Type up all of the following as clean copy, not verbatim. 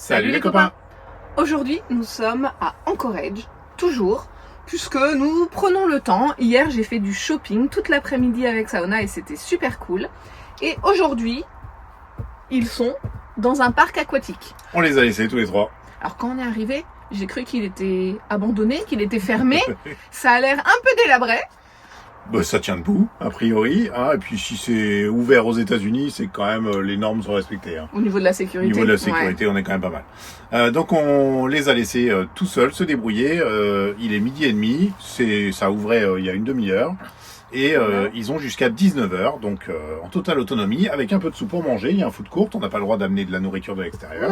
Salut les copains. Aujourd'hui, nous sommes à Anchorage, toujours, puisque nous prenons le temps. Hier, j'ai fait du shopping toute l'après-midi avec Saona et c'était super cool. Et aujourd'hui, ils sont dans un parc aquatique. On les a laissés tous les trois. Alors quand on est arrivé, j'ai cru qu'il était abandonné, qu'il était fermé. Ça a l'air un peu délabré. Bah, ça tient debout, a priori. Hein, et puis si c'est ouvert aux États-Unis, c'est quand même les normes sont respectées. Hein. Au niveau de la sécurité. Au niveau de la sécurité, on est quand même pas mal. Donc on les a laissés tout seuls se débrouiller. Il est 12h30, ça ouvrait il y a une demi-heure. Et ils ont jusqu'à 19h, donc en totale autonomie, avec un peu de sous pour manger. Il y a un food court, on n'a pas le droit d'amener de la nourriture de l'extérieur.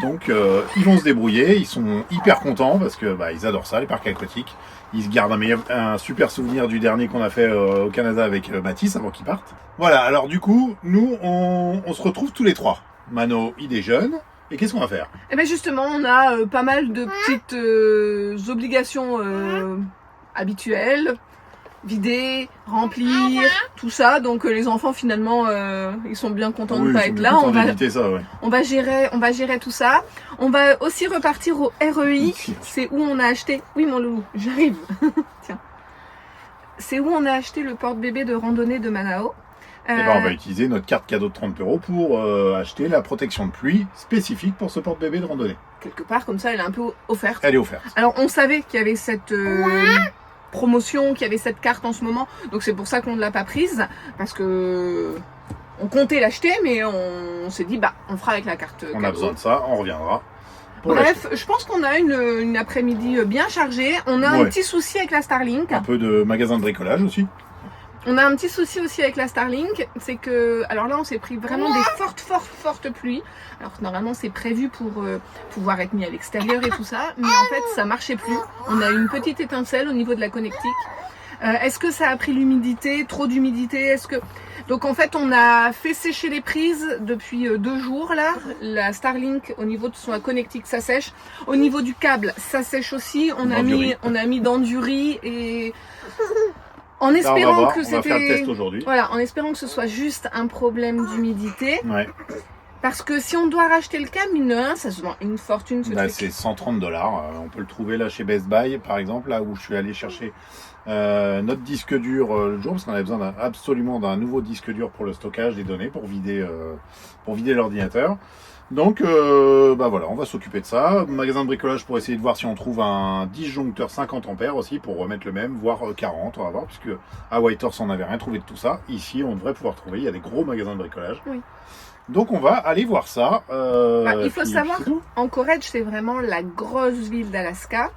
Donc ils vont se débrouiller, ils sont hyper contents parce que ils adorent ça, les parcs aquatiques. Ils se gardent un super souvenir du dernier qu'on a fait au Canada avec Mathis avant qu'il parte. Voilà, alors du coup, nous on se retrouve tous les trois. Mano, il déjeune. Et qu'est-ce qu'on va faire? Eh bien justement, on a pas mal de petites obligations habituelles. Vider, remplir, tout ça. Donc les enfants finalement ils sont bien contents de pas être là. On va gérer tout ça. On va aussi repartir au REI. C'est où on a acheté. Oui mon loulou, j'arrive. Tiens. C'est où on a acheté le porte-bébé de randonnée de Manao. Et on va utiliser notre carte cadeau de 30 € pour acheter la protection de pluie spécifique pour ce porte-bébé de randonnée. Quelque part comme ça, elle est un peu offerte. Elle est offerte. Alors on savait qu'il y avait cette promotion, qu'il y avait cette carte en ce moment, donc c'est pour ça qu'on ne l'a pas prise, parce que on comptait l'acheter, mais on s'est dit on fera avec la carte on cadeau. A besoin de ça, on reviendra. Bref, je pense qu'on a une après-midi bien chargée. On a un petit souci avec la Starlink. Un peu de magasin de bricolage aussi. On a un petit souci aussi avec la Starlink, c'est que, alors là on s'est pris vraiment des fortes pluies. Alors normalement c'est prévu pour pouvoir être mis à l'extérieur et tout ça, mais en fait ça marchait plus. On a une petite étincelle au niveau de la connectique. Est-ce que ça a pris l'humidité, trop d'humidité? Donc en fait on a fait sécher les prises depuis 2 jours là. La Starlink au niveau de son connectique ça sèche. Au niveau du câble ça sèche aussi. On a mis dans du riz et en espérant que c'était. On va faire le test aujourd'hui. Voilà, en espérant que ce soit juste un problème d'humidité. Ouais. Parce que si on doit racheter le câble, mine de rien, ça se vend une fortune. C'est 130 $. On peut le trouver là chez Best Buy, par exemple, là où je suis allé chercher notre disque dur le jour, parce qu'on avait besoin absolument d'un nouveau disque dur pour le stockage des données, pour vider l'ordinateur. Donc voilà, on va s'occuper de ça. Magasin de bricolage pour essayer de voir si on trouve un disjoncteur 50 ampères aussi pour remettre le même, voire 40, on va voir, puisque à Whitehorse on n'avait rien trouvé de tout ça. Ici on devrait pouvoir trouver, il y a des gros magasins de bricolage. Oui. Donc on va aller voir ça. Il faut savoir, Anchorage c'est vraiment la grosse ville d'Alaska.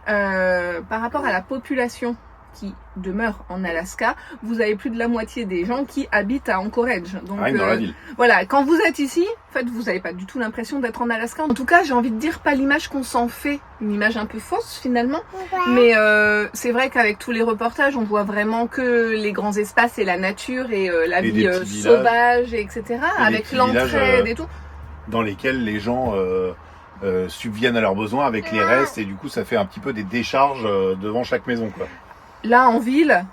Par rapport à la population qui demeure en Alaska, vous avez plus de la moitié des gens qui habitent à Anchorage. Donc, dans la ville. Voilà, quand vous êtes ici, en fait, vous n'avez pas du tout l'impression d'être en Alaska. En tout cas, j'ai envie de dire pas l'image qu'on s'en fait, une image un peu fausse finalement. Mais c'est vrai qu'avec tous les reportages, on voit vraiment que les grands espaces et la nature et la vie sauvage, etc. Et avec l'entraide et tout. Dans lesquels les gens subviennent à leurs besoins avec les restes et du coup ça fait un petit peu des décharges devant chaque maison quoi. Là, en ville,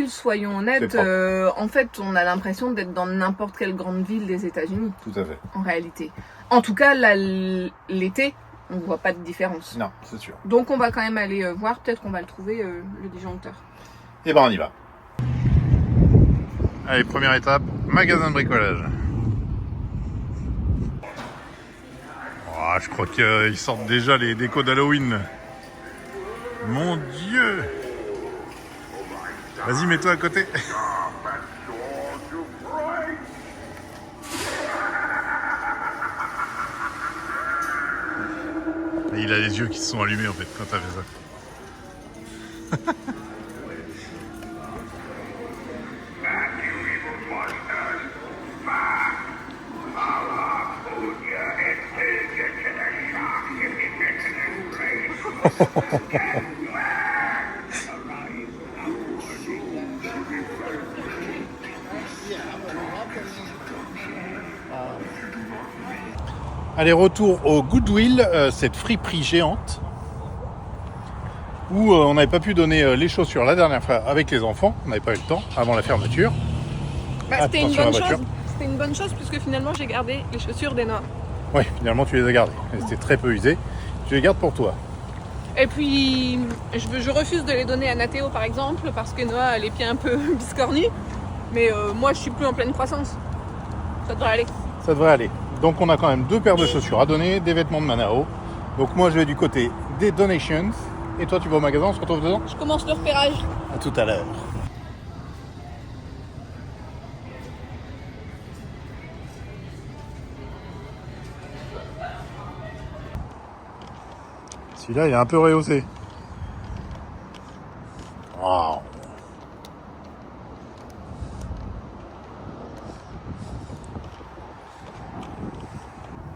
soyons honnêtes, en fait, on a l'impression d'être dans n'importe quelle grande ville des États-Unis. Tout à fait. En réalité. En tout cas, là, l'été, on voit pas de différence. Non, c'est sûr. Donc, on va quand même aller voir. Peut-être qu'on va le trouver, le disjoncteur. Et on y va. Allez, première étape, magasin de bricolage. Oh, je crois qu'ils sortent déjà les décos d'Halloween. Mon Dieu! Vas-y, mets-toi à côté. Et il a les yeux qui se sont allumés en fait quand t'as fait ça. Allez, retour au Goodwill, cette friperie géante où on n'avait pas pu donner les chaussures la dernière fois avec les enfants, on n'avait pas eu le temps avant la fermeture. C'était une bonne chose puisque finalement j'ai gardé les chaussures d'Enoa. Oui, finalement tu les as gardés. C'était très peu usé. Tu les gardes pour toi. Et puis, je refuse de les donner à Nathéo par exemple, parce que Noah a les pieds un peu biscornus. Mais moi, je suis plus en pleine croissance. Ça devrait aller. Ça devrait aller. Donc on a quand même 2 paires de chaussures à donner, des vêtements de Manao. Donc moi je vais du côté des donations. Et toi tu vas au magasin, on se retrouve dedans? Je commence le repérage. À tout à l'heure. Celui-là il est un peu rehaussé. Wow.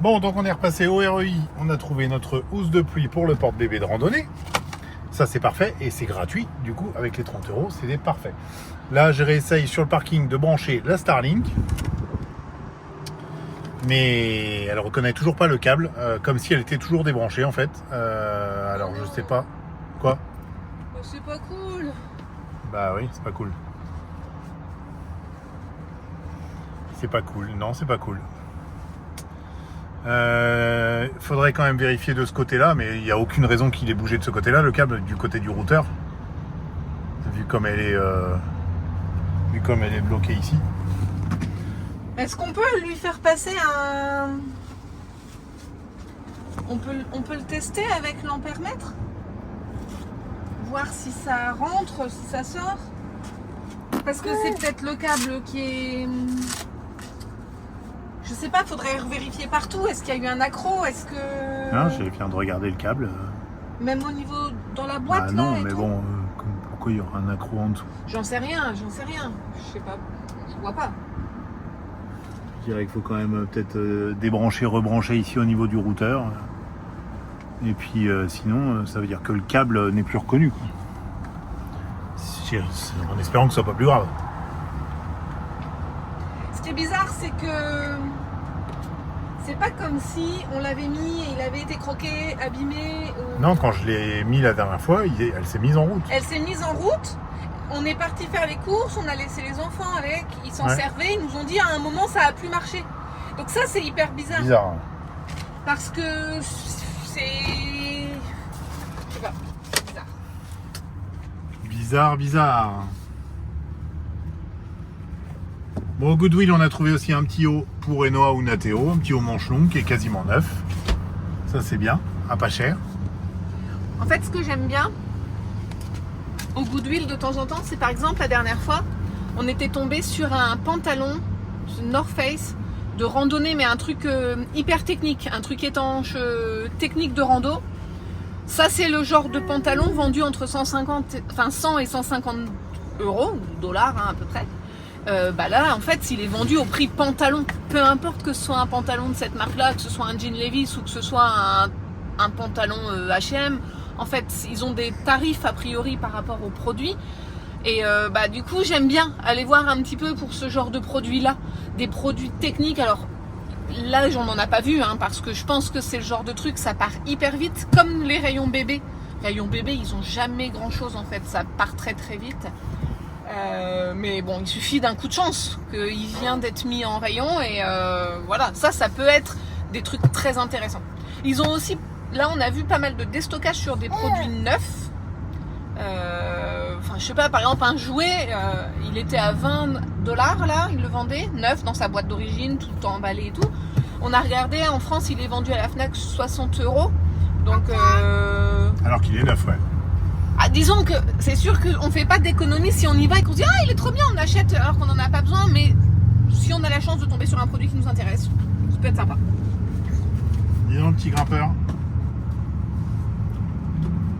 Bon, donc on est repassé au REI. On a trouvé notre housse de pluie pour le porte-bébé de randonnée. Ça c'est parfait et c'est gratuit. Du coup, avec les 30 €, c'est parfait. Là, je réessaye sur le parking de brancher la Starlink. Mais elle reconnaît toujours pas le câble, comme si elle était toujours débranchée en fait. Alors je sais pas. Quoi? C'est pas cool. Bah oui, c'est pas cool. C'est pas cool, non c'est pas cool. Faudrait quand même vérifier de ce côté-là, mais il n'y a aucune raison qu'il ait bougé de ce côté-là, le câble du côté du routeur. Vu comme elle est bloquée ici. Est-ce qu'on peut lui faire passer un... On peut le tester avec l'ampèremètre? Voir si ça rentre, si ça sort? Parce que c'est peut-être le câble qui est... Je sais pas, faudrait vérifier partout. Est-ce qu'il y a eu un accro? Est-ce que... Non, je viens de regarder le câble. Même au niveau... dans la boîte Ah non, là et mais tout. bon, pourquoi il y aura un accro en dessous? J'en sais rien. Je sais pas, je vois pas. Je dirais qu'il faut quand même peut-être débrancher, rebrancher ici au niveau du routeur. Et puis sinon, ça veut dire que le câble n'est plus reconnu, quoi. En espérant que ce soit pas plus grave. Ce qui est bizarre, c'est que c'est pas comme si on l'avait mis et il avait été croqué, abîmé. Non, quand je l'ai mis la dernière fois, elle s'est mise en route. Elle s'est mise en route. On est parti faire les courses, on a laissé les enfants avec, ils s'en servaient, ils nous ont dit à un moment ça a plus marché. Donc ça c'est hyper bizarre. Bizarre. Parce que c'est... Je sais pas, bizarre. Bizarre. Bon, au Goodwill, on a trouvé aussi un petit haut pour Enoa ou Nathéo, un petit haut manche longue qui est quasiment neuf. Ça c'est bien, à pas cher. En fait, ce que j'aime bien au Goodwill de temps en temps, c'est par exemple la dernière fois, on était tombé sur un pantalon North Face de randonnée, mais un truc hyper technique, un truc étanche, technique de rando. Ça, c'est le genre de pantalon vendu entre 100 et 150 €, ou dollars hein, à peu près. Bah là, en fait, il est vendu au prix pantalon. Peu importe que ce soit un pantalon de cette marque-là, que ce soit un jean Levi's ou que ce soit un pantalon H&M. En fait, ils ont des tarifs a priori par rapport aux produits. Et bah du coup, j'aime bien aller voir un petit peu pour ce genre de produits-là. Des produits techniques. Alors là, j'en ai pas vu, hein, parce que je pense que c'est le genre de truc, ça part hyper vite. Comme les rayons bébés. Rayons bébés, ils ont jamais grand-chose en fait. Ça part très très vite. Mais bon, il suffit d'un coup de chance qu'il vient d'être mis en rayon. Et voilà, ça peut être des trucs très intéressants. Ils ont aussi... Là, on a vu pas mal de déstockage sur des produits neufs. Enfin, je sais pas, par exemple, un jouet, il était à 20 $, là, il le vendait, neuf, dans sa boîte d'origine, tout emballé et tout. On a regardé, en France, il est vendu à la Fnac 60 €. Donc... Alors qu'il est neuf, ouais. Ah, disons que c'est sûr qu'on fait pas d'économie si on y va et qu'on se dit « Ah, il est trop bien, on achète alors qu'on n'en a pas besoin. » Mais si on a la chance de tomber sur un produit qui nous intéresse, ça peut être sympa. Dis donc, le petit grimpeur.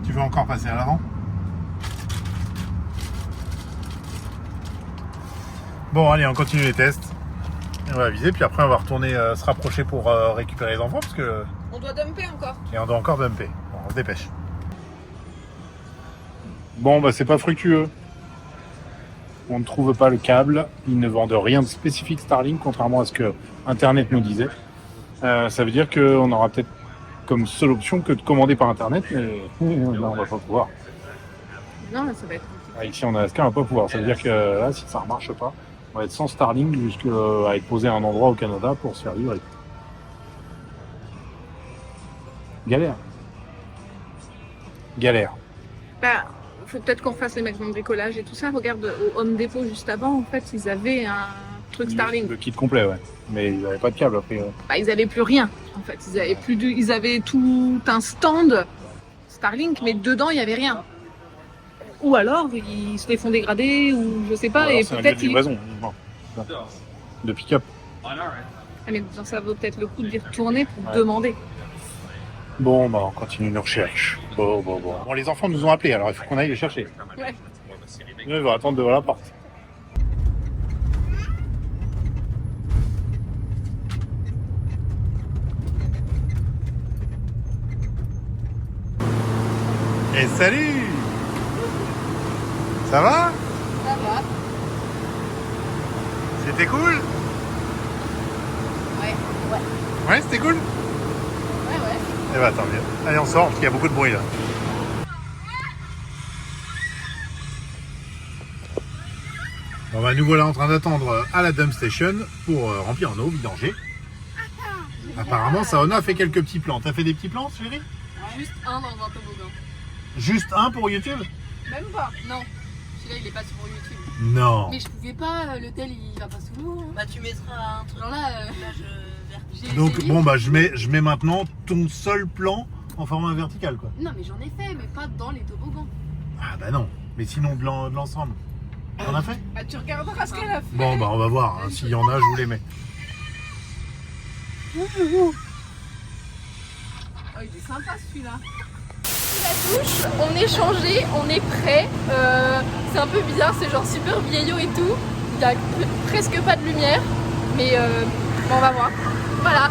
Tu veux encore passer à l'avant? Bon, allez, on continue les tests. On va viser, puis après on va retourner se rapprocher pour récupérer les enfants, parce que... On doit dumper encore. Et on doit encore dumper. Bon, on se dépêche. Bon, bah c'est pas fructueux. On ne trouve pas le câble. Ils ne vendent rien de spécifique Starlink, contrairement à ce que Internet nous disait. Ça veut dire qu'on aura peut-être comme seule option que de commander par Internet, mais là on va pas pouvoir. Non, là, ça va être... Ici en Alaska, on va pas pouvoir. Ça veut dire que là, si ça ne marche pas, on va être sans Starlink jusqu'à être posé à un endroit au Canada pour se faire livrer. Galère. Galère. Bah, faut peut-être qu'on fasse les magasins de bricolage et tout ça. Regarde, au Home Depot juste avant, en fait, ils avaient un truc Starlink. Le kit complet, ouais. Mais ils n'avaient pas de câble après. Bah, ils avaient plus rien, en fait. Ils avaient tout un stand Starlink, mais dedans, il y avait rien. Ou alors, ils se les font dégrader, ou je sais pas, Alors, et c'est un lieu peut-être de livraison. Non. De pick-up. Ah, mais ça vaut peut-être le coup de les retourner pour demander. Bon, bah on continue nos recherches. Bon, les enfants nous ont appelés, alors il faut qu'on aille les chercher. Ouais. Nous, ils vont attendre devant la porte. Et salut! Ça va? Ça va. C'était cool? Ouais. Ouais, c'était cool? Ouais. Eh ben tant mieux. Allez, on sort parce qu'il y a beaucoup de bruit là. Bon bah nous voilà en train d'attendre à la dump station pour remplir en eau, vidanger. Apparemment, Saona a fait quelques petits plans. T'as fait des petits plans, chérie? Juste un dans un toboggan. Juste un pour YouTube? Même pas. Non. Celui-là, il est pas sur YouTube. Non. Mais je pouvais pas, l'hôtel il va pas sous l'eau. Bah tu mettras un truc Genre là, j'ai Donc essayé. bon bah je mets maintenant ton seul plan en format vertical quoi. Non mais j'en ai fait, mais pas dans les toboggans. Ah bah non. Mais sinon de l'ensemble. T'en as fait? Bah tu regarderas ce qu'elle a fait. Bon bah on va voir. Hein. S'il y en a, je vous les mets. Oh il est sympa celui-là. La douche, on est changé, on est prêt. C'est un peu bizarre, c'est genre super vieillot et tout. Il y a presque pas de lumière, mais bon, on va voir. Voilà.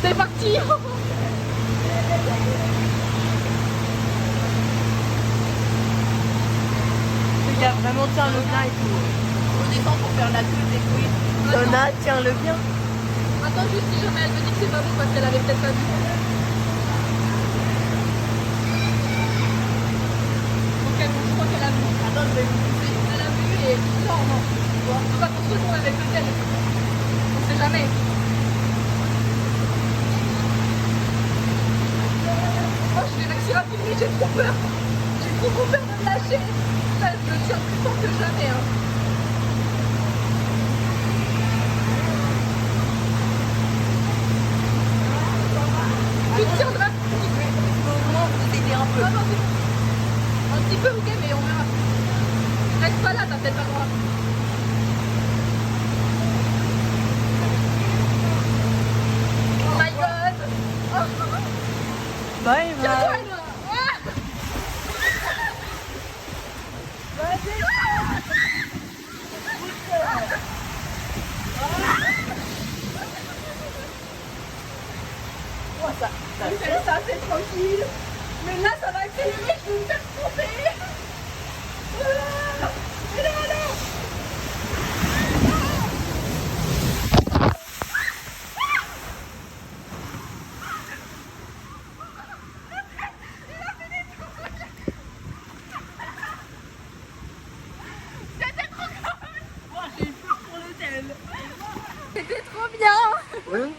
C'est parti. Il y a vraiment tiens le bien et tout. On descend pour faire la queue des couilles. Donna, tiens le bien. Attends juste si jamais elle me dit que c'est pas bon parce qu'elle avait peut-être pas vu. Ok, bon, je crois qu'elle a vu. Attends, je vais vous pousser. Elle a vu et non, non. Bon, on peut pas qu'on se retrouve avec le tel. On sait jamais. Oh, je vais réussir à filmer, j'ai trop peur. J'ai trop peur de me lâcher. Là, je me tiens plus fort que jamais. Hein. Tu te tiendras. Au moins vous aider un peu. Non, non, c'est bon. Un petit peu, ok, mais on verra. Reste pas là, t'as peut-être pas le droit. Oh my god. Oh. Bye bye. Ça c'est tranquille. Mais là ça va accélérer, je vais me faire tromper. Mais non. C'était trop bien. Ouais.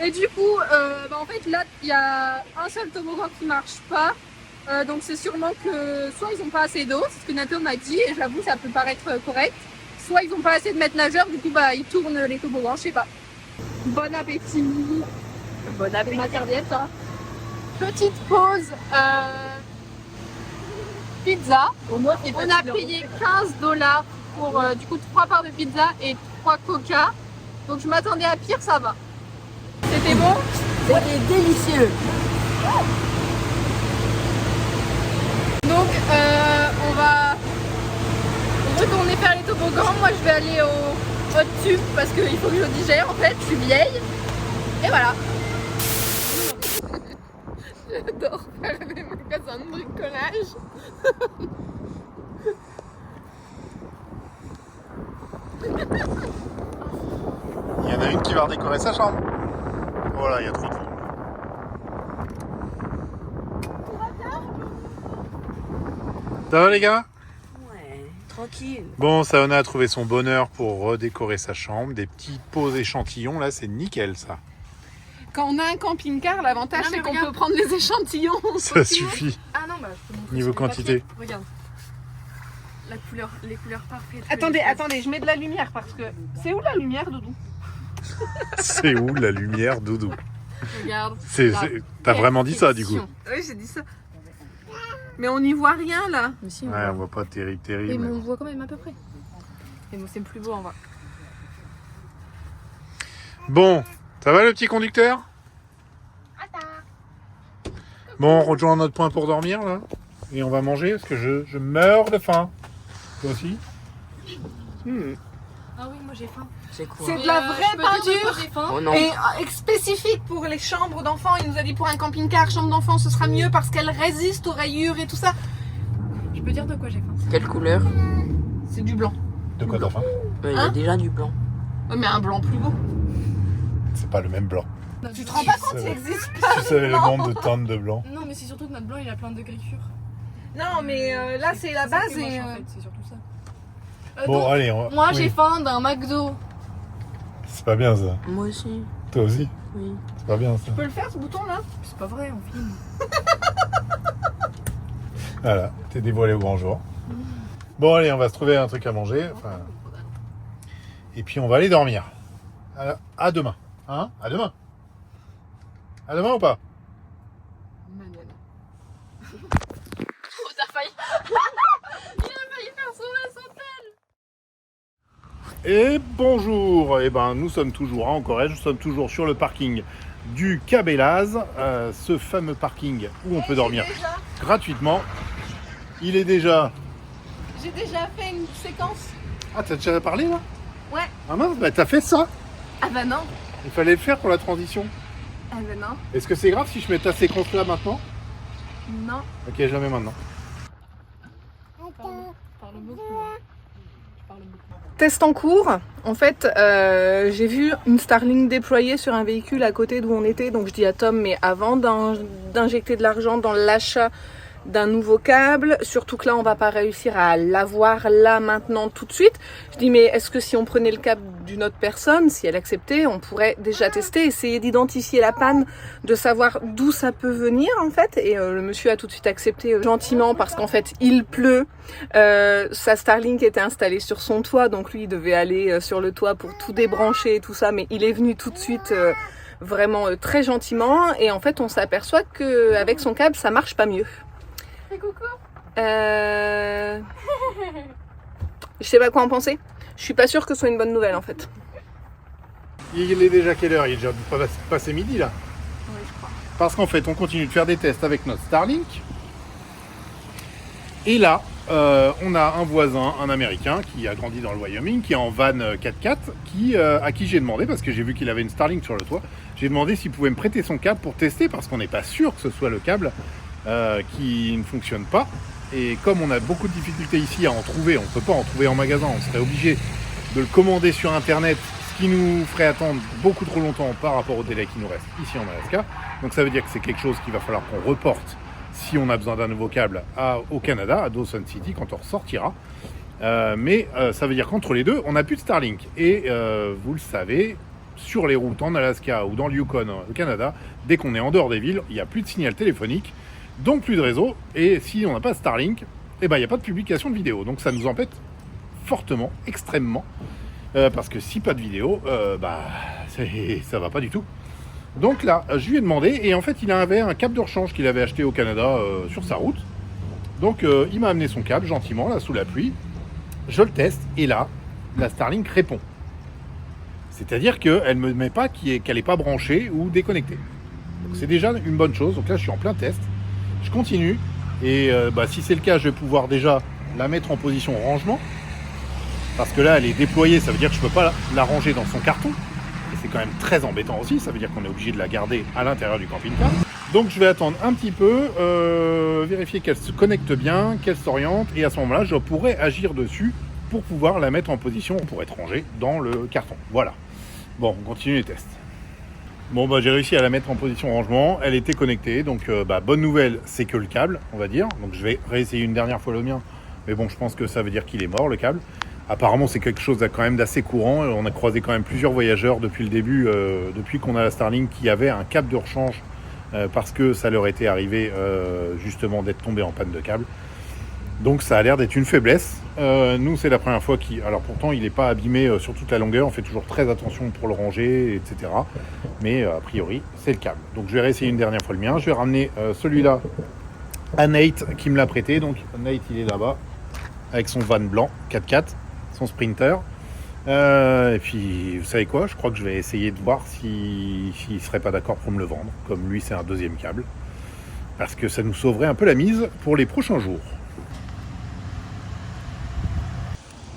Et du coup, en fait là il y a un seul toboggan qui marche pas. Donc c'est sûrement que soit ils ont pas assez d'eau, c'est ce que Nato m'a dit et j'avoue ça peut paraître correct. Soit ils ont pas assez de maîtres nageurs, du coup bah ils tournent les toboggans, je sais pas. Bon appétit. Bon appétit. Ma serviette. Hein. Petite pause. Pizza. On a payé 15$ pour du coup 3 parts de pizza et 3 coca. Donc je m'attendais à pire, ça va. C'était bon? C'était délicieux. Donc on va retourner faire les toboggans. Moi je vais aller au hot tube parce qu'il faut que je digère en fait, je suis vieille. Et voilà. J'adore faire des magasins de bricolage. Il y en a une qui va redécorer sa chambre. Voilà, il y a trop de vie. Ça va les gars? Ouais, tranquille. Bon, Saona a trouvé son bonheur pour redécorer sa chambre. Des petits pots échantillons, là, c'est nickel ça. Quand on a un camping-car, l'avantage Non, mais c'est qu'on regarde. peut prendre les échantillons. Ça suffit. Ah non, bah je peux montrer Niveau sur le quantité. papier. Regarde. La couleur, les couleurs parfaites. Attendez, je mets de la lumière parce que... C'est où la lumière, Doudou? C'est où la lumière, Doudou? Regarde. T'as vraiment dit ça, du coup? Oui, j'ai dit ça. Mais on n'y voit rien, là. Mais si, Ouais, on voit pas terrible, oui, mais terrible. on voit quand même à peu près. Et bon, c'est plus beau, on va. Bon, ça va le petit conducteur? Bon, on rejoint notre point pour dormir, là. Et on va manger, parce que je meurs de faim. Toi aussi? Ah oui, moi j'ai faim. C'est quoi? C'est de la vraie peinture. J'ai faim. Oh non. Et spécifique pour les chambres d'enfants. Il nous a dit pour un camping-car, chambre d'enfants, ce sera mieux parce qu'elle résiste aux rayures et tout ça. Je peux dire de quoi j'ai faim? Quelle couleur? C'est du blanc. De quoi t'as faim? Il y a déjà du blanc. Ouais, mais un blanc plus beau. C'est pas le même blanc. Tu te rends pas compte, il existe pas. Tu savais le blanc. nombre de teintes de blanc? Non, mais c'est surtout que notre blanc il a plein de griffures. Non, mais là, c'est la base. Et, c'est surtout ça. Bon, Donc, allez, moi oui. j'ai faim d'un McDo. C'est pas bien ça. Moi aussi. Toi aussi? Oui. C'est pas bien ça. Tu peux le faire, ce bouton-là? C'est pas vrai, on filme. Voilà, t'es dévoilé au grand jour. Bon, allez, on va se trouver un truc à manger. Enfin... Et puis on va aller dormir. À demain. Hein? À demain. À demain ou pas? Oh, t'as failli. Il a failli faire sauver son tel. Et bonjour. Eh ben, nous sommes toujours en Corrèze. Nous sommes toujours sur le parking du Cabellaz, ce fameux parking où on peut dormir gratuitement. Il est déjà... J'ai déjà fait une séquence. Ah, t'as déjà parlé là? Ouais. Ah mince, bah t'as fait ça. Ah bah non. Il fallait le faire pour la transition. Ah bah non. Est-ce que c'est grave si je mets ta séquence là maintenant? Non. Ok, je la mets maintenant. Parle beaucoup. Je parle beaucoup. Test en cours. En fait, j'ai vu une Starlink déployée sur un véhicule à côté d'où on était. Donc je dis à Tom, mais avant d'injecter de l'argent dans l'achat d'un nouveau câble, surtout que là on va pas réussir à l'avoir là maintenant tout de suite. Je dis mais est-ce que si on prenait le câble d'une autre personne, si elle acceptait, on pourrait déjà tester, essayer d'identifier la panne, de savoir d'où ça peut venir en fait. Et le monsieur a tout de suite accepté gentiment parce qu'en fait il pleut. Sa Starlink était installée sur son toit, donc lui il devait aller sur le toit pour tout débrancher et tout ça, mais il est venu tout de suite vraiment très gentiment. Et en fait on s'aperçoit qu'avec son câble ça marche pas mieux. Coucou. Je sais pas quoi en penser. Je suis pas sûre que ce soit une bonne nouvelle en fait. Il est déjà quelle heure? Il est déjà passé midi là. Oui, je crois. Parce qu'en fait, on continue de faire des tests avec notre Starlink. Et là, on a un voisin, un Américain, qui a grandi dans le Wyoming, qui est en van 4x4, à qui j'ai demandé, parce que j'ai vu qu'il avait une Starlink sur le toit, j'ai demandé s'il pouvait me prêter son câble pour tester, parce qu'on n'est pas sûr que ce soit le câble qui ne fonctionne pas. Et comme on a beaucoup de difficultés ici à en trouver, on ne peut pas en trouver en magasin, on serait obligé de le commander sur internet, ce qui nous ferait attendre beaucoup trop longtemps par rapport au délai qui nous reste ici en Alaska. Donc ça veut dire que c'est quelque chose qu'il va falloir qu'on reporte si on a besoin d'un nouveau câble au Canada, à Dawson City, quand on ressortira. Mais ça veut dire qu'entre les deux, on n'a plus de Starlink. Et vous le savez, sur les routes en Alaska ou dans le Yukon au Canada, dès qu'on est en dehors des villes, il n'y a plus de signal téléphonique, donc plus de réseau. Et si on n'a pas de Starlink, eh ben, il n'y a pas de publication de vidéo. Donc ça nous embête fortement, extrêmement. Parce que si pas de vidéo, ça va pas du tout. Donc là, je lui ai demandé, et en fait, il avait un câble de rechange qu'il avait acheté au Canada sur sa route. Donc il m'a amené son câble gentiment, là, sous la pluie. Je le teste, et là, la Starlink répond. C'est-à-dire qu'elle ne me met pas qu'elle n'est pas branchée ou déconnectée. Donc c'est déjà une bonne chose. Donc là, je suis en plein test. Je continue, et si c'est le cas, je vais pouvoir déjà la mettre en position rangement. Parce que là, elle est déployée, ça veut dire que je ne peux pas la ranger dans son carton. Et c'est quand même très embêtant aussi, ça veut dire qu'on est obligé de la garder à l'intérieur du camping-car. Donc je vais attendre un petit peu, vérifier qu'elle se connecte bien, qu'elle s'oriente, et à ce moment-là, je pourrai agir dessus pour pouvoir la mettre en position pour être rangée dans le carton. Voilà. Bon, on continue les tests. Bon, bah, j'ai réussi à la mettre en position rangement. Elle était connectée. Donc, bonne nouvelle, c'est que le câble, on va dire. Donc, je vais réessayer une dernière fois le mien. Mais bon, je pense que ça veut dire qu'il est mort, le câble. Apparemment, c'est quelque chose quand même d'assez courant. On a croisé quand même plusieurs voyageurs depuis le début, depuis qu'on a la Starlink, qui avait un câble de rechange parce que ça leur était arrivé justement d'être tombé en panne de câble. Donc ça a l'air d'être une faiblesse. Nous, c'est la première fois qu'il... Alors pourtant, il n'est pas abîmé sur toute la longueur. On fait toujours très attention pour le ranger, etc. Mais a priori, c'est le câble. Donc je vais réessayer une dernière fois le mien. Je vais ramener celui-là à Nate qui me l'a prêté. Donc Nate, il est là-bas avec son van blanc 4x4, son Sprinter. Et puis, vous savez quoi? Je crois que je vais essayer de voir s'il ne serait pas d'accord pour me le vendre. Comme lui, c'est un deuxième câble. Parce que ça nous sauverait un peu la mise pour les prochains jours.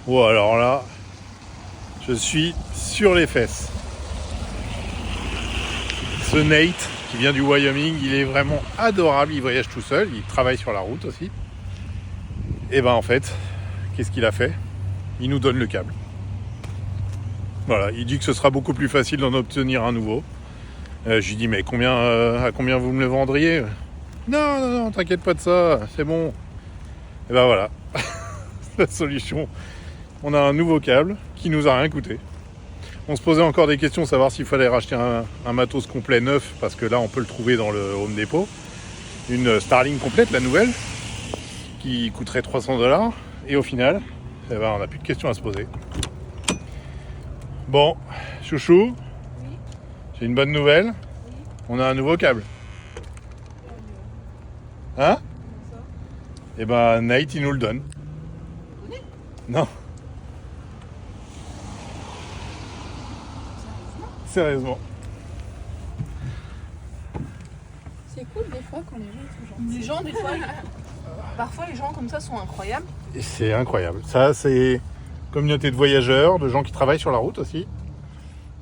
Bon, alors là, je suis sur les fesses. Ce Nate, qui vient du Wyoming, il est vraiment adorable. Il voyage tout seul, il travaille sur la route aussi. Et ben en fait, qu'est-ce qu'il a fait? Il nous donne le câble. Voilà, il dit que ce sera beaucoup plus facile d'en obtenir un nouveau. Je lui dis, mais à combien vous me le vendriez? Non, t'inquiète pas de ça, c'est bon. Et ben voilà, la solution. On a un nouveau câble qui nous a rien coûté. On se posait encore des questions, savoir s'il fallait racheter un matos complet neuf, parce que là on peut le trouver dans le Home Depot. Une Starlink complète, la nouvelle, qui coûterait 300$. Et au final, on n'a plus de questions à se poser. Bon, chouchou, oui. J'ai une bonne nouvelle. Oui. On a un nouveau câble. Hein? Et ben Nate, il nous le donne. Non. Sérieusement. C'est cool des fois quand les gens sont gentils. Les gens, des fois, parfois les gens comme ça sont incroyables. Et c'est incroyable. Ça, c'est communauté de voyageurs, de gens qui travaillent sur la route aussi.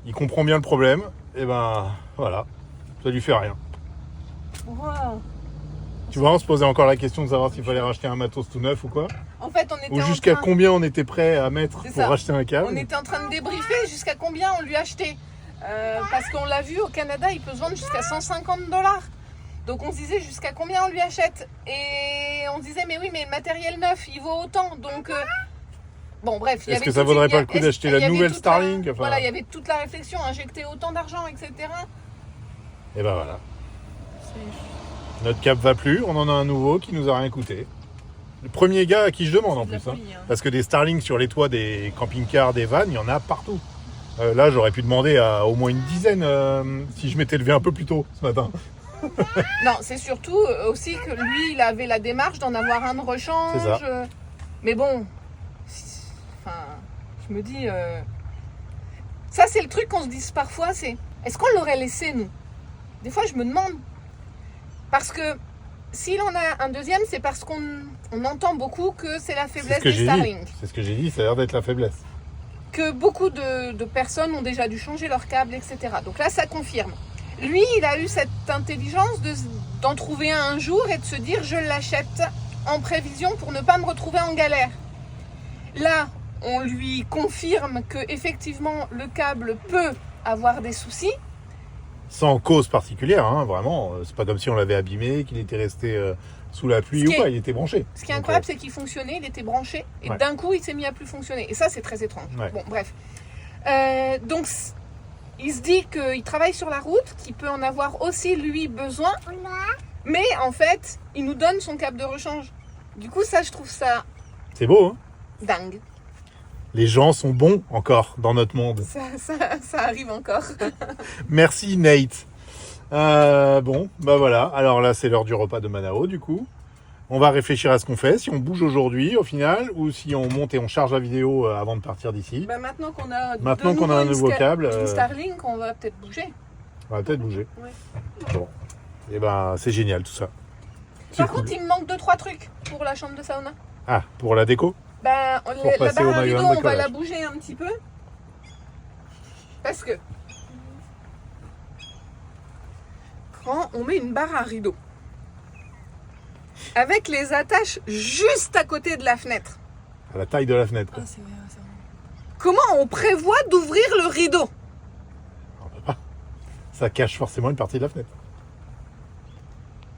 Il comprend bien le problème. Et ben voilà, ça lui fait rien. Wow. Tu vois, on se posait encore la question de savoir s'il fallait racheter un matos tout neuf ou quoi. En fait, on était ou jusqu'à combien on était prêt à mettre pour racheter un câble. On était en train de débriefer jusqu'à combien on lui achetait. Parce qu'on l'a vu au Canada, il peut se vendre jusqu'à 150$. Donc on se disait jusqu'à combien on lui achète. Et on se disait mais oui, mais le matériel neuf, il vaut autant. Donc bon bref. Est-ce que ça vaudrait pas le coup d'acheter la nouvelle Starlink? Voilà, il y avait toute la réflexion, injecter autant d'argent, etc. Et ben voilà. Notre câble va plus, on en a un nouveau qui nous a rien coûté. Le premier gars à qui je demande en plus. Parce que des Starlink sur les toits des camping-cars, des vannes, il y en a partout. Là, j'aurais pu demander à au moins une dizaine si je m'étais levé un peu plus tôt ce matin. Non, c'est surtout aussi que lui, il avait la démarche d'en avoir un de rechange. C'est ça. Mais bon, enfin, je me dis... Ça, c'est le truc qu'on se dit parfois, c'est... Est-ce qu'on l'aurait laissé, nous? Des fois, je me demande. Parce que s'il en a un deuxième, c'est parce qu'on entend beaucoup que c'est la faiblesse des Starlink. C'est ce que j'ai dit, ça a l'air d'être la faiblesse. Que beaucoup de personnes ont déjà dû changer leur câble, etc. Donc là, ça confirme. Lui, il a eu cette intelligence d'en trouver un jour et de se dire je l'achète en prévision pour ne pas me retrouver en galère. Là, on lui confirme que effectivement le câble peut avoir des soucis. Sans cause particulière, hein, vraiment. C'est pas comme si on l'avait abîmé, qu'il était resté sous la pluie ou quoi, il était branché. Ce qui est incroyable, c'est qu'il fonctionnait, il était branché, et d'un coup, il s'est mis à plus fonctionner. Et ça, c'est très étrange. Ouais. Bon, bref. Donc, il se dit qu'il travaille sur la route, qu'il peut en avoir aussi, lui, besoin. Mais, en fait, il nous donne son câble de rechange. Du coup, ça, je trouve ça... C'est beau, hein? Dingue. Les gens sont bons encore dans notre monde. Ça arrive encore. Merci Nate. Bon, bah voilà. Alors là, c'est l'heure du repas de Manao, du coup. On va réfléchir à ce qu'on fait, si on bouge aujourd'hui au final, ou si on monte et on charge la vidéo avant de partir d'ici. Bah maintenant qu'on a un nouveau câble, une Starlink, on va peut-être bouger. On va peut-être bouger. Ouais. Bon. Et ben, c'est génial tout ça. Par contre, il me manque 2-3 trucs pour la chambre de sauna. Ah, pour la déco? La barre à rideau, on va la bouger un petit peu. Parce que quand on met une barre à rideau avec les attaches juste à côté de la fenêtre. À la taille de la fenêtre. Ah, c'est vrai. Comment on prévoit d'ouvrir le rideau? On peut pas. ça cache forcément une partie de la fenêtre.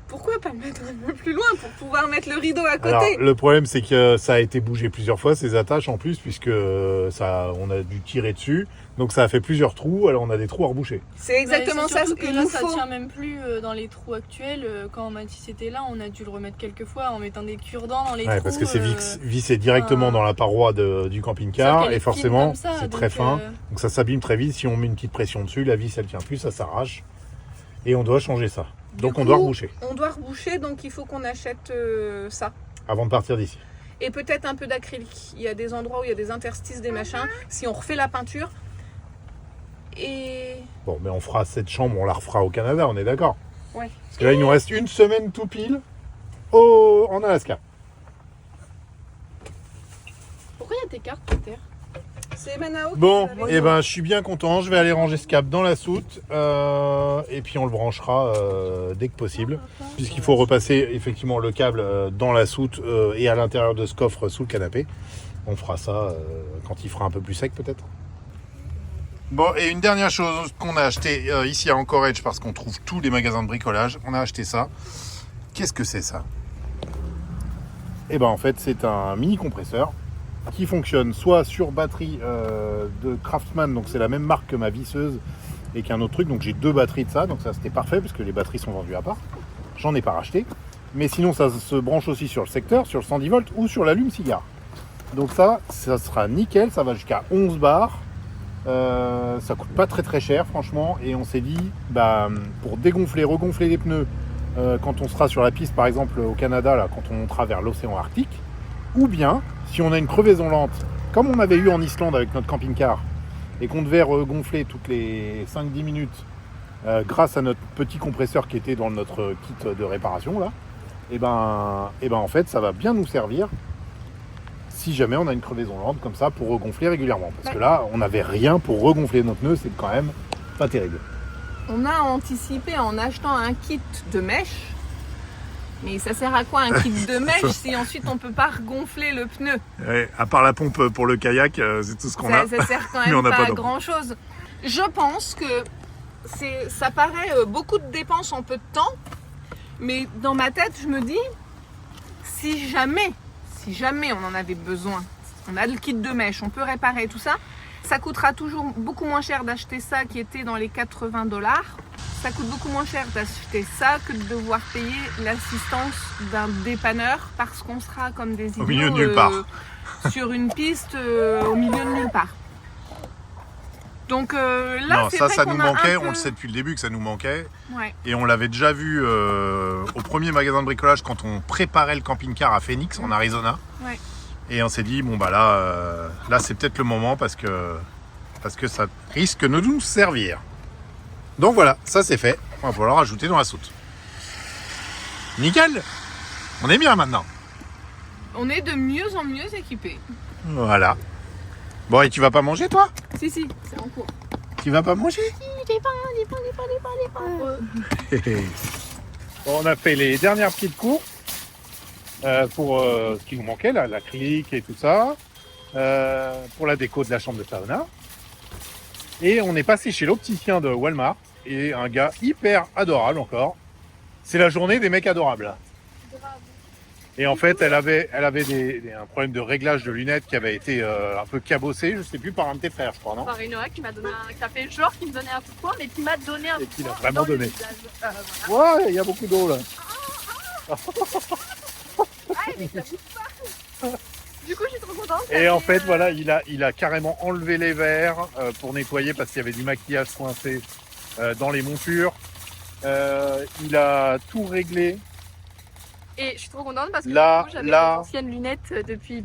Pourquoi pas le mettre un peu plus loin pour pouvoir mettre le rideau à côté? Alors, le problème, c'est que ça a été bougé plusieurs fois, ces attaches en plus, puisque on a dû tirer dessus. Donc ça a fait plusieurs trous, alors on a des trous à reboucher. C'est exactement ça. Que Il là, nous ça faut... tient même plus dans les trous actuels. Quand Mathis était là, on a dû le remettre quelques fois en mettant des cure-dents dans les trous. Parce que c'est vissé directement dans la paroi du camping-car, et forcément, c'est très fin. Donc ça s'abîme très vite. Si on met une petite pression dessus, la vis, elle tient plus, ça s'arrache. Et on doit changer ça. Donc on doit reboucher. On doit reboucher, donc il faut qu'on achète ça. Avant de partir d'ici. Et peut-être un peu d'acrylique. Il y a des endroits où il y a des interstices, des machins. Si on refait la peinture. Et... Bon, mais on fera cette chambre, on la refera au Canada, on est d'accord? Ouais. Parce que là, il nous reste une semaine tout pile en Alaska. Pourquoi il y a tes cartes par terre? C'est Manao. Bon, et ben je suis bien content, je vais aller ranger ce câble dans la soute et puis on le branchera dès que possible, puisqu'il faut repasser effectivement le câble dans la soute et à l'intérieur de ce coffre sous le canapé. On fera ça quand il fera un peu plus sec peut-être. Bon, et une dernière chose qu'on a acheté ici à Anchorage, parce qu'on trouve tous les magasins de bricolage, on a acheté ça. Qu'est-ce que c'est ça? Et ben en fait c'est un mini compresseur qui fonctionne soit sur batterie de Craftsman, donc c'est la même marque que ma visseuse et qu'un autre truc, donc j'ai 2 batteries de ça, donc ça c'était parfait parce que les batteries sont vendues à part, j'en ai pas racheté, mais sinon ça se branche aussi sur le secteur, sur le 110 volts ou sur l'allume-cigare, donc ça sera nickel, ça va jusqu'à 11 bars, ça coûte pas très très cher franchement, et on s'est dit pour dégonfler, regonfler les pneus quand on sera sur la piste par exemple au Canada, là, quand on montera vers l'océan Arctique, ou bien si on a une crevaison lente, comme on avait eu en Islande avec notre camping-car, et qu'on devait regonfler toutes les 5-10 minutes grâce à notre petit compresseur qui était dans notre kit de réparation, là, et ben en fait, ça va bien nous servir si jamais on a une crevaison lente comme ça pour regonfler régulièrement. Parce que là, on n'avait rien pour regonfler nos pneus, c'est quand même pas terrible. On a anticipé en achetant un kit de mèche. Mais ça sert à quoi un kit de mèche si ensuite on peut pas regonfler le pneu? Ouais, à part la pompe pour le kayak, c'est tout ce qu'on a. Ça sert quand Mais on même n'a pas pas à grand chose. Je pense que ça paraît beaucoup de dépenses en peu de temps, mais dans ma tête je me dis si jamais on en avait besoin, on a le kit de mèche, on peut réparer tout ça, ça coûtera toujours beaucoup moins cher d'acheter ça qui était dans les $80. Ça coûte beaucoup moins cher d'acheter ça que de devoir payer l'assistance d'un dépanneur parce qu'on sera comme des idiots au milieu de nulle part. Sur une piste au milieu de nulle part. Donc là, non, c'est ça, vrai ça qu'on nous a manquait, un peu... on le sait depuis le début que ça nous manquait. Ouais. Et on l'avait déjà vu au premier magasin de bricolage quand on préparait le camping-car à Phoenix, en Arizona. Ouais. Et on s'est dit, bon bah là c'est peut-être le moment parce que ça risque de nous servir. Donc voilà, ça c'est fait. On va falloir rajouter dans la soute. Nickel. On est bien maintenant. On est de mieux en mieux équipés. Voilà. Bon, et tu vas pas manger toi? Si, c'est en cours. Tu vas pas manger? Bon, on a fait les dernières petites courses pour ce qui nous manquait, là, l'acrylique et tout ça, pour la déco de la chambre de sauna. Et on est passé chez l'opticien de Walmart et un gars hyper adorable encore. C'est la journée des mecs adorables. Et en fait, elle avait un problème de réglage de lunettes qui avait été un peu cabossé, je sais plus, par un de tes frères, je crois, non? Par une oreille qui m'a donné qui a fait le genre qui me donnait un coup de poing, mais qui m'a donné un coup de qui l'a poing vraiment dans le donné. visage. Ouais, il y a beaucoup d'eau là. Mais ça bouge pas. Du coup, je suis trop contente. Et en fait, voilà, il a carrément enlevé les verres pour nettoyer parce qu'il y avait du maquillage coincé dans les montures. Il a tout réglé. Et je suis trop contente parce que Là, du coup, j'avais là. mes anciennes lunettes depuis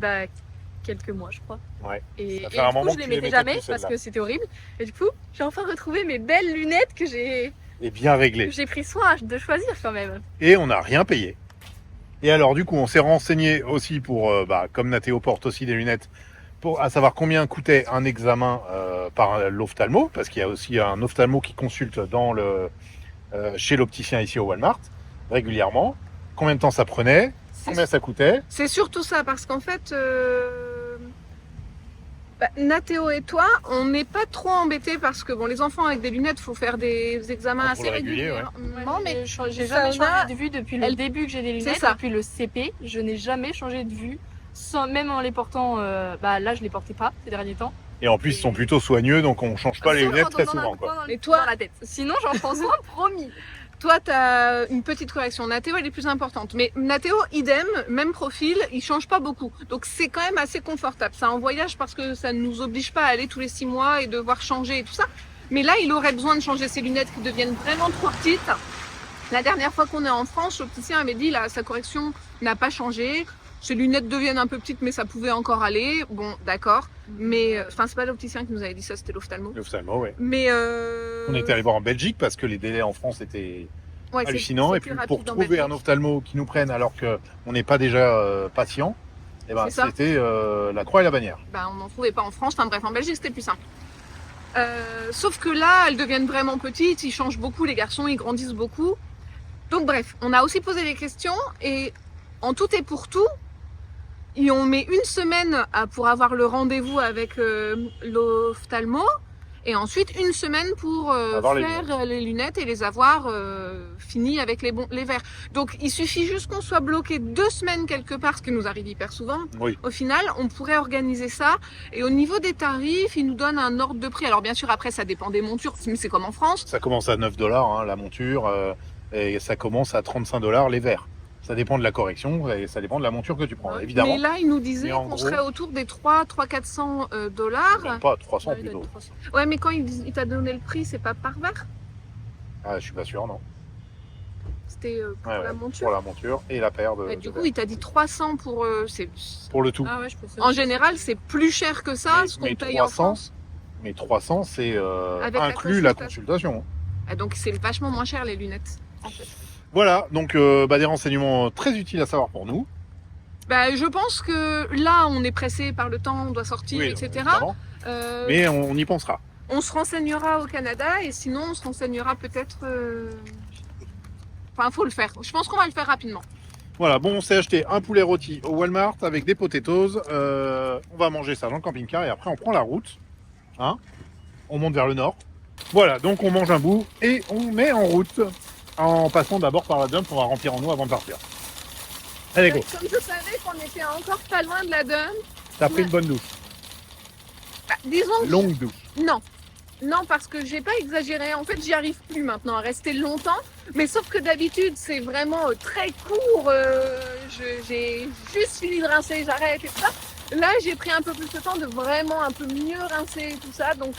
quelques mois, je crois. Ouais. Et Ça fait du un coup, moment je que les tu les mettais mettais jamais plus, parce celles-là. que c'était horrible. Et du coup, j'ai enfin retrouvé mes belles lunettes que j'ai Et bien réglé. pris soin de choisir quand même. Et on n'a rien payé. Et alors du coup, on s'est renseigné aussi pour, comme Nathéo porte aussi des lunettes, à savoir combien coûtait un examen par l'ophtalmo, parce qu'il y a aussi un ophtalmo qui consulte chez l'opticien ici au Walmart régulièrement. Combien de temps ça prenait? Combien ça coûtait? C'est surtout ça, parce qu'en fait, Nathéo et toi, on n'est pas trop embêtés parce que bon, les enfants avec des lunettes, faut faire des examens assez réguliers, régulièrement, mais J'ai jamais Saona, changé de vue depuis le début que j'ai des lunettes, ça. depuis le CP. Je n'ai jamais changé de vue, même en les portant. Là, je les portais pas ces derniers temps. Et en plus, ils sont plutôt soigneux, donc on change pas les lunettes très souvent, quoi. Et toi, dans la tête. Sinon, j'en prends soin, promis. toi, tu as une petite correction. Nathéo, elle est plus importante. Mais Nathéo, idem, même profil, il change pas beaucoup. Donc c'est quand même assez confortable. Ça en voyage parce que ça ne nous oblige pas à aller tous les 6 mois et devoir changer et tout ça. Mais là, il aurait besoin de changer ses lunettes qui deviennent vraiment trop petites. La dernière fois qu'on est en France, l'opticien avait dit là, sa correction n'a pas changé. Ses lunettes deviennent un peu petites, mais ça pouvait encore aller. Bon, d'accord. Mais, enfin, c'est pas l'opticien qui nous avait dit ça, c'était l'ophtalmo. L'ophtalmo, ouais. Mais On était allé voir en Belgique parce que les délais en France étaient ouais, hallucinants. c'est Et puis plus pour rapide en trouver Belgique. un ophtalmo qui nous prenne alors qu'on n'est pas déjà patient, eh ben, C'est ça. c'était la croix et la bannière. Ben, on n'en trouvait pas en France. Enfin bref, en Belgique, c'était plus simple. Sauf que là, elles deviennent vraiment petites, ils changent beaucoup, les garçons, ils grandissent beaucoup. Donc bref, on a aussi posé des questions et en tout et pour tout, et on met 1 semaine pour avoir le rendez-vous avec l'ophtalmo et ensuite 1 semaine pour Avoir les faire les lunettes et les avoir finies avec les verres. Donc il suffit juste qu'on soit bloqué 2 semaines quelque part, ce qui nous arrive hyper souvent. Oui. Au final, on pourrait organiser ça. Et au niveau des tarifs, ils nous donnent un ordre de prix. Alors bien sûr, après, ça dépend des montures, mais c'est comme en France. Ça commence à 9 $, la monture, et ça commence à 35 $ les verres. Ça dépend de la correction et ça dépend de la monture que tu prends, évidemment. Mais là, ils nous disaient Mais en qu'on gros- serait autour des 400 $. Même pas 300 Ouais, il doit plutôt. être 300. Ouais, mais quand il t'a donné le prix, c'est pas par verre. Ah, je suis pas sûr, non. C'était pour Ouais, la ouais, monture. pour la monture et la paire de. Ouais, du de coup, verres. il t'a dit 300 pour. Pour le tout. Ah ouais, je pensais. En général, c'est plus cher que ça, Mais- ce qu'on mais paye en 300, France. Mais 300, c'est Avec la inclus la consultation. consultation. Ah, donc, c'est vachement moins cher les lunettes. En fait. Voilà, donc des renseignements très utiles à savoir pour nous. Bah, je pense que là, on est pressé par le temps, on doit sortir, Oui, etc. évidemment. Euh, Mais on y pensera. On se renseignera au Canada et sinon, on se renseignera peut-être. Enfin, faut le faire. Je pense qu'on va le faire rapidement. Voilà, bon, on s'est acheté un poulet rôti au Walmart avec des potatoes. On va manger ça dans le camping-car et après on prend la route. Hein, on monte vers le nord. Voilà, donc on mange un bout et on met en route. En passant d'abord par la dump, on va remplir en eau avant de partir. Allez, go. Comme je savais qu'on était encore pas loin de la dump, T'as pris une bonne douche. disons que Longue douche. non. Non, parce que j'ai pas exagéré. En fait, j'y arrive plus maintenant à rester longtemps. Mais sauf que d'habitude, c'est vraiment très court. J'ai juste fini de rincer, j'arrête et tout ça. Là, j'ai pris un peu plus de temps de vraiment un peu mieux rincer et tout ça. Donc,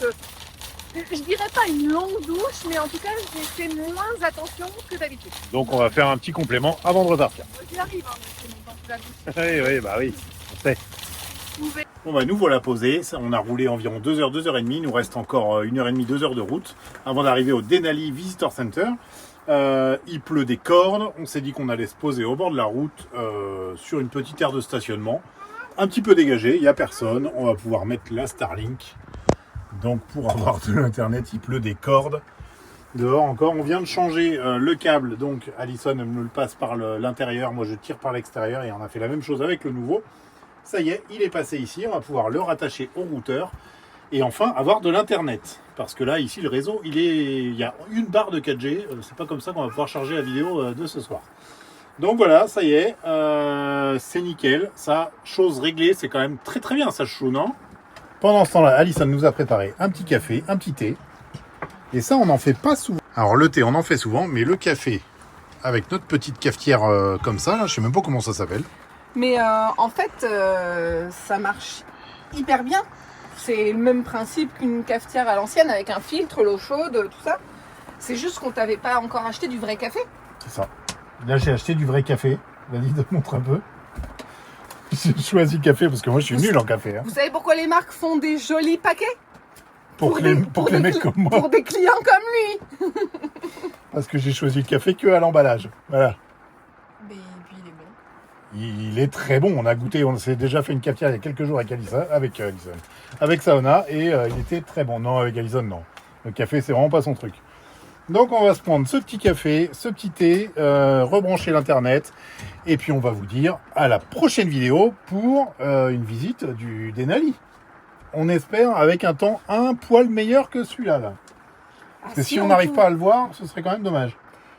je dirais pas une longue douche, mais en tout cas, j'ai fait moins attention que d'habitude. Donc on va faire un petit complément avant de repartir. J'y arrive, hein, c'est mon temps de la douche. Oui, bah oui, on sait. Vous pouvez- Bon bah nous voilà posés, on a roulé environ 2 heures, 2 heures et demie, il nous reste encore 1h30, 2 heures de route avant d'arriver au Denali Visitor Center. Il pleut des cordes, on s'est dit qu'on allait se poser au bord de la route sur une petite aire de stationnement, un petit peu dégagée, il n'y a personne, on va pouvoir mettre la Starlink. Donc pour avoir de l'internet, il pleut des cordes. Dehors encore, on vient de changer le câble, donc Alison me le passe par l'intérieur, moi je tire par l'extérieur et on a fait la même chose avec le nouveau. Ça y est, il est passé ici, on va pouvoir le rattacher au routeur et enfin avoir de l'internet. Parce que là, ici, le réseau, il y a une barre de 4G, c'est pas comme ça qu'on va pouvoir charger la vidéo de ce soir. Donc voilà, ça y est, c'est nickel, ça, chose réglée, c'est quand même très très bien ça chou, non? Pendant ce temps-là, Alison nous a préparé un petit café, un petit thé, et ça, on n'en fait pas souvent. Alors le thé, on en fait souvent, mais le café, avec notre petite cafetière comme ça, là, je sais même pas comment ça s'appelle. Mais en fait, ça marche hyper bien. C'est le même principe qu'une cafetière à l'ancienne avec un filtre, l'eau chaude, tout ça. C'est juste qu'on t'avait pas encore acheté du vrai café. C'est ça. Là, j'ai acheté du vrai café. Vas-y, te montre un peu. J'ai choisi le café parce que moi, je suis nul en café. Hein. Vous savez pourquoi les marques font des jolis paquets? Pour les mecs comme moi. Pour des clients comme lui. Parce que j'ai choisi le café que à l'emballage. Voilà. Mais puis il est bon. Il est très bon. On a goûté, on s'est déjà fait une cafetière il y a quelques jours avec Alison, avec Saona, et il était très bon. Non, avec Alison, non. Le café, c'est vraiment pas son truc. Donc, on va se prendre ce petit café, ce petit thé, rebrancher l'internet, et puis on va vous dire à la prochaine vidéo pour une visite du Denali. on espère, avec un temps un poil meilleur que celui-là. Là. Parce que si on n'arrive pas à le voir, ce serait quand même dommage.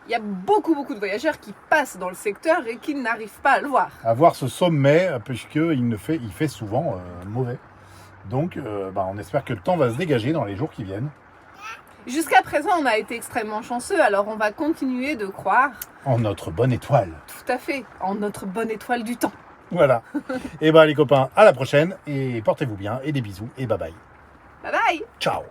Il y a beaucoup de voyageurs qui passent dans le secteur et qui n'arrivent pas à le voir. À voir ce sommet, puisqu'il fait souvent mauvais. Donc, on espère que le temps va se dégager dans les jours qui viennent. Jusqu'à présent, on a été extrêmement chanceux, alors on va continuer de croire. En notre bonne étoile. Tout à fait, en notre bonne étoile du temps. Voilà. Et les copains, à la prochaine. Et portez-vous bien. Et des bisous. Et bye bye. Bye bye. Ciao.